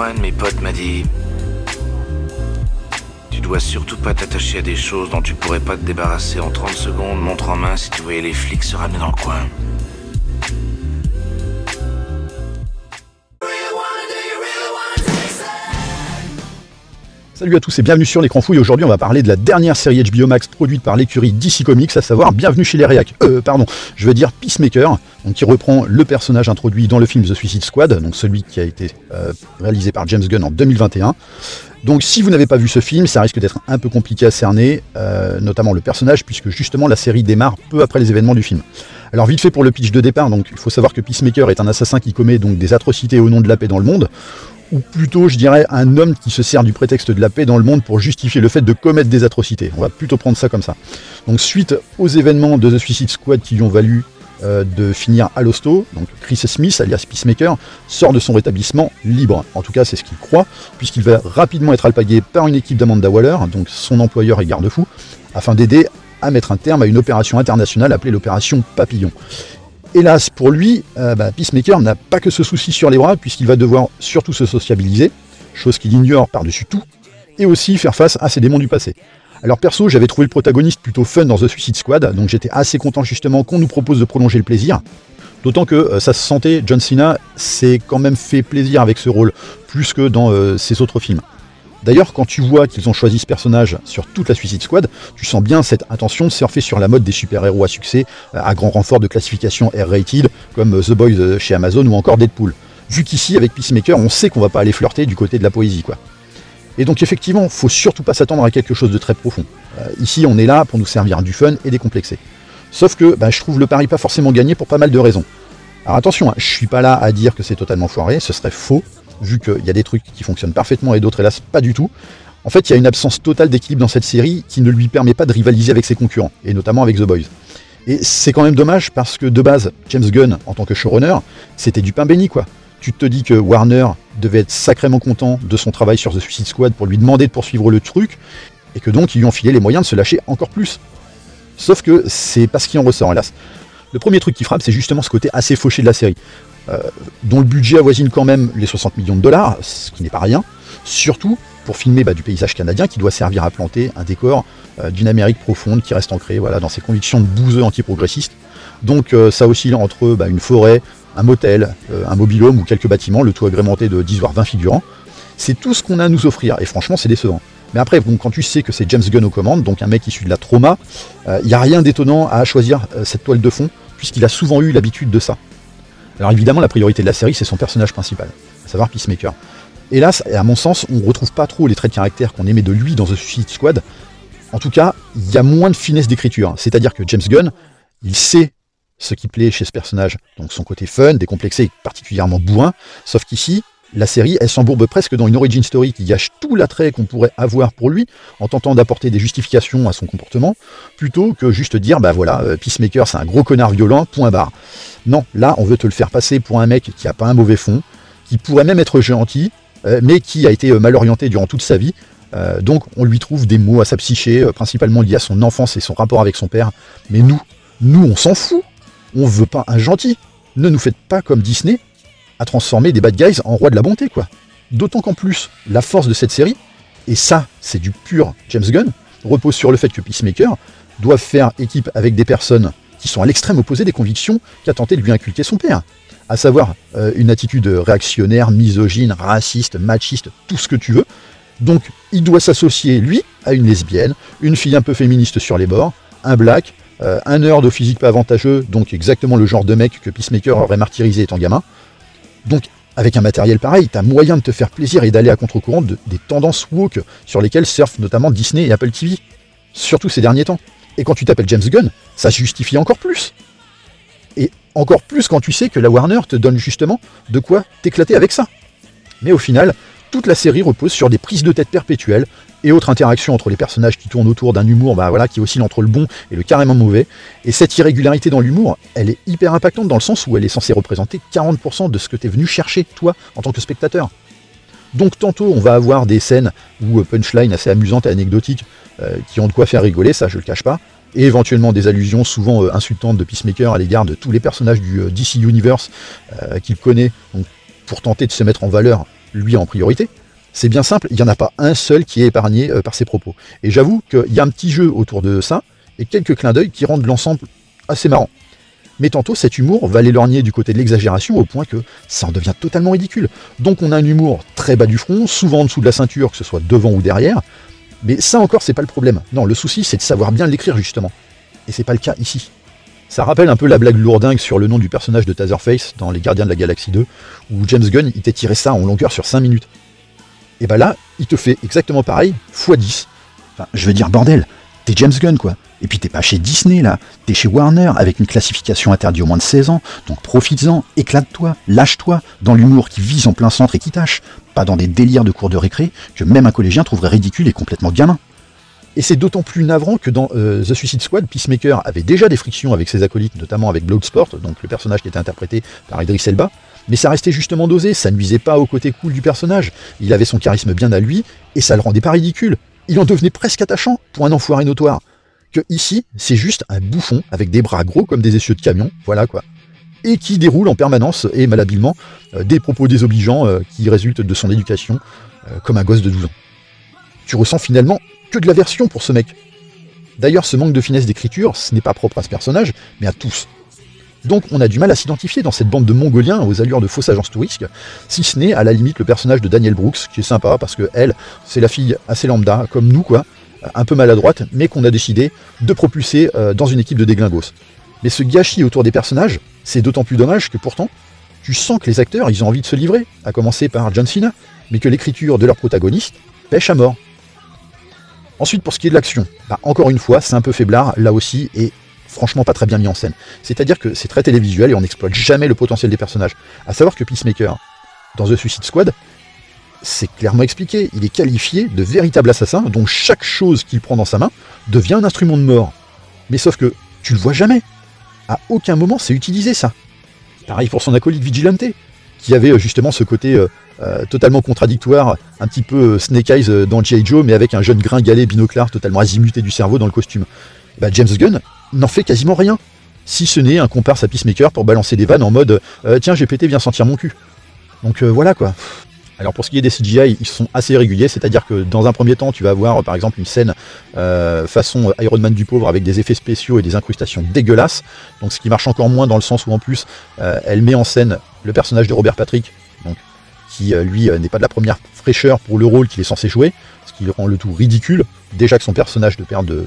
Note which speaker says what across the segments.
Speaker 1: Moi, un de mes potes m'a dit... Tu dois surtout pas t'attacher à des choses dont tu pourrais pas te débarrasser en 30 secondes, montre en main, si tu voyais les flics se ramener dans le coin.
Speaker 2: Salut à tous et bienvenue sur l'écran fouille. Aujourd'hui on va parler de la dernière série HBO Max produite par l'écurie DC Comics, à savoir Bienvenue chez les Réacs. Je veux dire Peacemaker, donc qui reprend le personnage introduit dans le film The Suicide Squad, donc celui qui a été réalisé par James Gunn en 2021. Donc si vous n'avez pas vu ce film, ça risque d'être un peu compliqué à cerner, notamment le personnage, puisque justement la série démarre peu après les événements du film. Alors vite fait pour le pitch de départ, donc il faut savoir que Peacemaker est un assassin qui commet donc des atrocités au nom de la paix dans le monde, ou plutôt je dirais un homme qui se sert du prétexte de la paix dans le monde pour justifier le fait de commettre des atrocités. On va plutôt prendre ça comme ça. Donc suite aux événements de The Suicide Squad qui lui ont valu de finir à l'hosto, donc Chris Smith, alias Peacemaker, sort de son rétablissement libre. En tout cas, c'est ce qu'il croit, puisqu'il va rapidement être alpagué par une équipe d'Amanda Waller, donc son employeur et garde-fou, afin d'aider à mettre un terme à une opération internationale appelée l'opération Papillon. Hélas pour lui, Peacemaker n'a pas que ce souci sur les bras, puisqu'il va devoir surtout se sociabiliser, chose qu'il ignore par-dessus tout, et aussi faire face à ses démons du passé. Alors perso, j'avais trouvé le protagoniste plutôt fun dans The Suicide Squad, donc j'étais assez content justement qu'on nous propose de prolonger le plaisir. D'autant que ça se sentait, John Cena s'est quand même fait plaisir avec ce rôle, plus que dans ses autres films. D'ailleurs, quand tu vois qu'ils ont choisi ce personnage sur toute la Suicide Squad, tu sens bien cette intention de surfer sur la mode des super-héros à succès, à grand renfort de classification R-rated, comme The Boys chez Amazon ou encore Deadpool. Vu qu'ici, avec Peacemaker, on sait qu'on va pas aller flirter du côté de la poésie, quoi. Et donc effectivement, faut surtout pas s'attendre à quelque chose de très profond. Ici, on est là pour nous servir du fun et décomplexé. Sauf que je trouve le pari pas forcément gagné pour pas mal de raisons. Alors attention, je suis pas là à dire que c'est totalement foiré, ce serait faux, vu qu'il y a des trucs qui fonctionnent parfaitement et d'autres hélas pas du tout. En fait, il y a une absence totale d'équilibre dans cette série qui ne lui permet pas de rivaliser avec ses concurrents, et notamment avec The Boys. Et c'est quand même dommage parce que de base, James Gunn, en tant que showrunner, c'était du pain béni quoi. Tu te dis que Warner devait être sacrément content de son travail sur The Suicide Squad pour lui demander de poursuivre le truc, et que donc ils lui ont filé les moyens de se lâcher encore plus. Sauf que c'est pas ce qui en ressort, hélas. Le premier truc qui frappe, c'est justement ce côté assez fauché de la série, dont le budget avoisine quand même les 60 millions de dollars, ce qui n'est pas rien, surtout pour filmer du paysage canadien qui doit servir à planter un décor d'une Amérique profonde qui reste ancrée dans ses convictions de bouseux anti-progressistes. Donc ça oscille entre une forêt, un motel, un mobil-home ou quelques bâtiments, le tout agrémenté de 10 voire 20 figurants. C'est tout ce qu'on a à nous offrir, et franchement c'est décevant. Mais après, quand tu sais que c'est James Gunn aux commandes, donc un mec issu de la trauma, il n'y a rien d'étonnant à choisir cette toile de fond, puisqu'il a souvent eu l'habitude de ça. Alors évidemment, la priorité de la série, c'est son personnage principal, à savoir Peacemaker. Hélas, et à mon sens, on ne retrouve pas trop les traits de caractère qu'on aimait de lui dans The Suicide Squad. En tout cas, il y a moins de finesse d'écriture, c'est-à-dire que James Gunn, il sait ce qui plaît chez ce personnage, donc son côté fun, décomplexé et particulièrement bourrin, sauf qu'ici, la série, elle s'embourbe presque dans une origin story qui gâche tout l'attrait qu'on pourrait avoir pour lui, en tentant d'apporter des justifications à son comportement, plutôt que juste dire, Peacemaker c'est un gros connard violent, point barre. Non, là, on veut te le faire passer pour un mec qui a pas un mauvais fond, qui pourrait même être gentil, mais qui a été mal orienté durant toute sa vie, donc on lui trouve des mots à sa psyché, principalement liés à son enfance et son rapport avec son père, mais nous on s'en fout. On veut pas un gentil. Ne nous faites pas comme Disney à transformer des bad guys en rois de la bonté, quoi. D'autant qu'en plus, la force de cette série, et ça, c'est du pur James Gunn, repose sur le fait que Peacemaker doit faire équipe avec des personnes qui sont à l'extrême opposé des convictions qu'a tenté de lui inculquer son père. À savoir une attitude réactionnaire, misogyne, raciste, machiste, tout ce que tu veux. Donc, il doit s'associer, lui, à une lesbienne, une fille un peu féministe sur les bords, un black, un nerd au physique pas avantageux, donc exactement le genre de mec que Peacemaker aurait martyrisé étant gamin. Donc, avec un matériel pareil, t'as moyen de te faire plaisir et d'aller à contre-courant des tendances woke sur lesquelles surfent notamment Disney et Apple TV. Surtout ces derniers temps. Et quand tu t'appelles James Gunn, ça se justifie encore plus. Et encore plus quand tu sais que la Warner te donne justement de quoi t'éclater avec ça. Mais au final, toute la série repose sur des prises de tête perpétuelles et autres interactions entre les personnages qui tournent autour d'un humour qui oscille entre le bon et le carrément mauvais. Et cette irrégularité dans l'humour, elle est hyper impactante dans le sens où elle est censée représenter 40% de ce que t'es venu chercher, toi, en tant que spectateur. Donc tantôt on va avoir des scènes ou punchlines assez amusantes et anecdotiques qui ont de quoi faire rigoler, ça je le cache pas, et éventuellement des allusions souvent insultantes de Peacemaker à l'égard de tous les personnages du DC Universe qu'il connaît, donc, pour tenter de se mettre en valeur lui en priorité. C'est bien simple, il n'y en a pas un seul qui est épargné par ses propos. Et j'avoue qu'il y a un petit jeu autour de ça, et quelques clins d'œil qui rendent l'ensemble assez marrant. Mais tantôt, cet humour va l'éloigner du côté de l'exagération au point que ça en devient totalement ridicule. Donc on a un humour très bas du front, souvent en dessous de la ceinture, que ce soit devant ou derrière, mais ça encore, c'est pas le problème. Non, le souci, c'est de savoir bien l'écrire justement. Et c'est pas le cas ici. Ça rappelle un peu la blague lourdingue sur le nom du personnage de Taserface dans Les Gardiens de la Galaxie 2, où James Gunn, il t'a tiré ça en longueur sur 5 minutes. Et bah là, il te fait exactement pareil, x10. Enfin, je veux dire, bordel, t'es James Gunn, quoi. Et puis t'es pas chez Disney, là. T'es chez Warner, avec une classification interdite aux moins de 16 ans. Donc profites-en, éclate-toi, lâche-toi, dans l'humour qui vise en plein centre et qui tâche. Pas dans des délires de cours de récré que même un collégien trouverait ridicule et complètement gamin. Et c'est d'autant plus navrant que dans The Suicide Squad, Peacemaker avait déjà des frictions avec ses acolytes, notamment avec Bloodsport, donc le personnage qui était interprété par Idris Elba. Mais ça restait justement dosé, ça ne nuisait pas au côté cool du personnage. Il avait son charisme bien à lui, et ça le rendait pas ridicule. Il en devenait presque attachant, pour un enfoiré notoire. Que ici, c'est juste un bouffon, avec des bras gros comme des essieux de camion, voilà quoi. Et qui déroule en permanence, et malhabilement, des propos désobligeants qui résultent de son éducation, comme un gosse de 12 ans. Tu ressens finalement que de l'aversion pour ce mec. D'ailleurs, ce manque de finesse d'écriture, ce n'est pas propre à ce personnage, mais à tous. Donc on a du mal à s'identifier dans cette bande de Mongoliens aux allures de fausses agences touristes, si ce n'est à la limite le personnage de Danielle Brooks, qui est sympa parce que elle, c'est la fille assez lambda, comme nous quoi, un peu maladroite, mais qu'on a décidé de propulser dans une équipe de déglingos. Mais ce gâchis autour des personnages, c'est d'autant plus dommage que pourtant, tu sens que les acteurs, ils ont envie de se livrer, à commencer par John Cena, mais que l'écriture de leurs protagonistes pêche à mort. Ensuite, pour ce qui est de l'action, encore une fois, c'est un peu faiblard, là aussi, et franchement pas très bien mis en scène. C'est-à-dire que c'est très télévisuel et on n'exploite jamais le potentiel des personnages. À savoir que Peacemaker, dans The Suicide Squad, c'est clairement expliqué, il est qualifié de véritable assassin, dont chaque chose qu'il prend dans sa main devient un instrument de mort. Mais sauf que tu le vois jamais. À aucun moment c'est utilisé ça. Pareil pour son acolyte Vigilante, qui avait justement ce côté totalement contradictoire, un petit peu Snake Eyes dans G.I. Joe, mais avec un jeune gringalet binoclard totalement azimuté du cerveau dans le costume. James Gunn n'en fait quasiment rien, si ce n'est un comparse à Peacemaker pour balancer des vannes en mode tiens j'ai pété, viens sentir mon cul. Donc voilà quoi. Alors pour ce qui est des CGI, ils sont assez réguliers, c'est-à-dire que dans un premier temps tu vas avoir par exemple une scène façon Iron Man du pauvre avec des effets spéciaux et des incrustations dégueulasses, donc ce qui marche encore moins dans le sens où en plus elle met en scène le personnage de Robert Patrick, donc, qui lui n'est pas de la première fraîcheur pour le rôle qu'il est censé jouer, ce qui rend le tout ridicule, déjà que son personnage de père de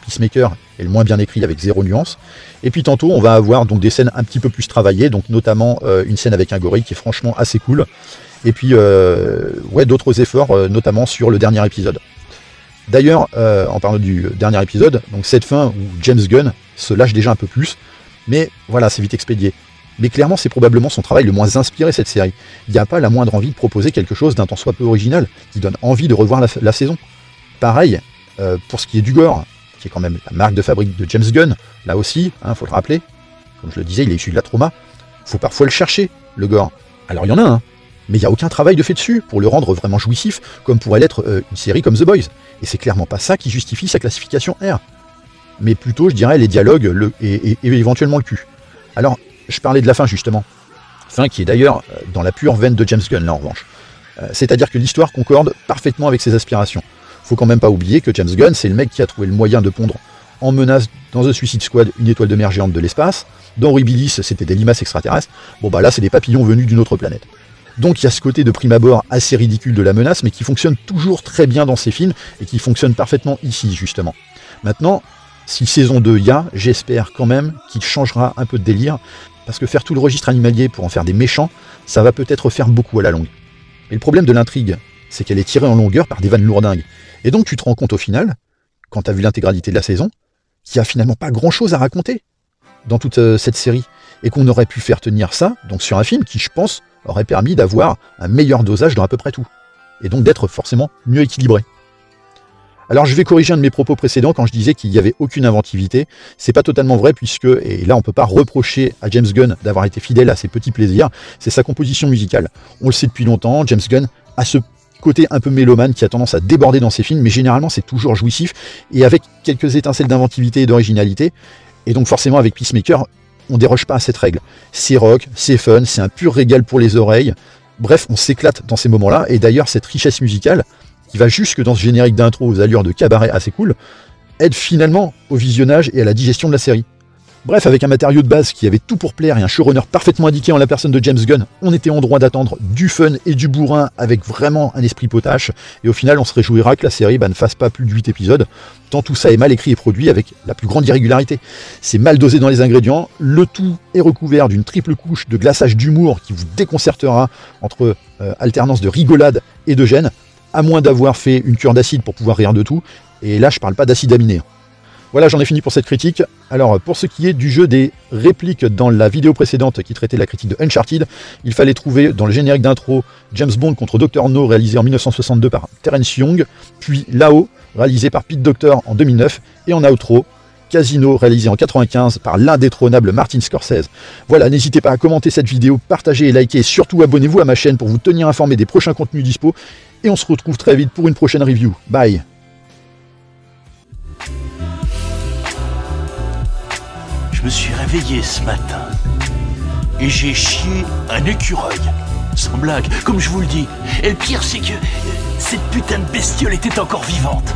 Speaker 2: Peacemaker est le moins bien écrit avec zéro nuance. Et puis tantôt on va avoir donc des scènes un petit peu plus travaillées, donc notamment une scène avec un gorille qui est franchement assez cool. Et puis ouais, d'autres efforts, notamment sur le dernier épisode. D'ailleurs, en parlant du dernier épisode, donc cette fin où James Gunn se lâche déjà un peu plus, mais voilà, c'est vite expédié. Mais clairement, c'est probablement son travail le moins inspiré cette série. Il n'y a pas la moindre envie de proposer quelque chose d'un tant soit peu original, qui donne envie de revoir la saison. Pareil, pour ce qui est du gore, qui est quand même la marque de fabrique de James Gunn, là aussi, faut le rappeler, comme je le disais, il est issu de la trauma, faut parfois le chercher, le gore. Alors il y en a un, mais il n'y a aucun travail de fait dessus pour le rendre vraiment jouissif, comme pourrait l'être une série comme The Boys. Et c'est clairement pas ça qui justifie sa classification R. Mais plutôt, je dirais, les dialogues et éventuellement le cul. Alors, je parlais de la fin justement. Fin qui est d'ailleurs dans la pure veine de James Gunn, là en revanche. C'est-à-dire que l'histoire concorde parfaitement avec ses aspirations. Faut quand même pas oublier que James Gunn, c'est le mec qui a trouvé le moyen de pondre en menace dans The Suicide Squad une étoile de mer géante de l'espace. Dans Horribilis, c'était des limaces extraterrestres. Bon bah là, c'est des papillons venus d'une autre planète. Donc il y a ce côté de prime abord assez ridicule de la menace, mais qui fonctionne toujours très bien dans ces films, et qui fonctionne parfaitement ici, justement. Maintenant, si saison 2 y a, j'espère quand même qu'il changera un peu de délire, parce que faire tout le registre animalier pour en faire des méchants, ça va peut-être faire beaucoup à la longue. Et le problème de l'intrigue, c'est qu'elle est tirée en longueur par des vannes lourdingues. Et donc tu te rends compte au final, quand tu as vu l'intégralité de la saison, qu'il n'y a finalement pas grand-chose à raconter dans toute cette série, et qu'on aurait pu faire tenir ça donc sur un film qui, je pense, aurait permis d'avoir un meilleur dosage dans à peu près tout, et donc d'être forcément mieux équilibré. Alors je vais corriger un de mes propos précédents quand je disais qu'il n'y avait aucune inventivité. C'est pas totalement vrai puisque, et là on peut pas reprocher à James Gunn d'avoir été fidèle à ses petits plaisirs, c'est sa composition musicale. On le sait depuis longtemps, James Gunn a ce côté un peu mélomane qui a tendance à déborder dans ses films, mais généralement c'est toujours jouissif et avec quelques étincelles d'inventivité et d'originalité. Et donc forcément avec Peacemaker, on déroge pas à cette règle. C'est rock, c'est fun, c'est un pur régal pour les oreilles. Bref, on s'éclate dans ces moments-là, et d'ailleurs cette richesse musicale, qui va jusque dans ce générique d'intro aux allures de cabaret assez cool, aide finalement au visionnage et à la digestion de la série. Bref, avec un matériau de base qui avait tout pour plaire et un showrunner parfaitement indiqué en la personne de James Gunn, on était en droit d'attendre du fun et du bourrin avec vraiment un esprit potache, et au final on se réjouira que la série ne fasse pas plus de 8 épisodes, tant tout ça est mal écrit et produit avec la plus grande irrégularité. C'est mal dosé dans les ingrédients, le tout est recouvert d'une triple couche de glaçage d'humour qui vous déconcertera entre alternance de rigolade et de gêne, à moins d'avoir fait une cure d'acide pour pouvoir rire de tout, et là je parle pas d'acide aminé. Voilà, j'en ai fini pour cette critique. Alors, pour ce qui est du jeu des répliques dans la vidéo précédente qui traitait la critique de Uncharted, il fallait trouver dans le générique d'intro James Bond contre Dr No réalisé en 1962 par Terence Young, puis Lao réalisé par Pete Docter en 2009, et en outro, Casino réalisé en 1995 par l'indétrônable Martin Scorsese. Voilà, n'hésitez pas à commenter cette vidéo, partager et liker, et surtout abonnez-vous à ma chaîne pour vous tenir informé des prochains contenus dispo, et on se retrouve très vite pour une prochaine review. Bye.
Speaker 3: Je me suis réveillé ce matin et j'ai chié un écureuil. Sans blague, comme je vous le dis. Et le pire, c'est que cette putain de bestiole était encore vivante.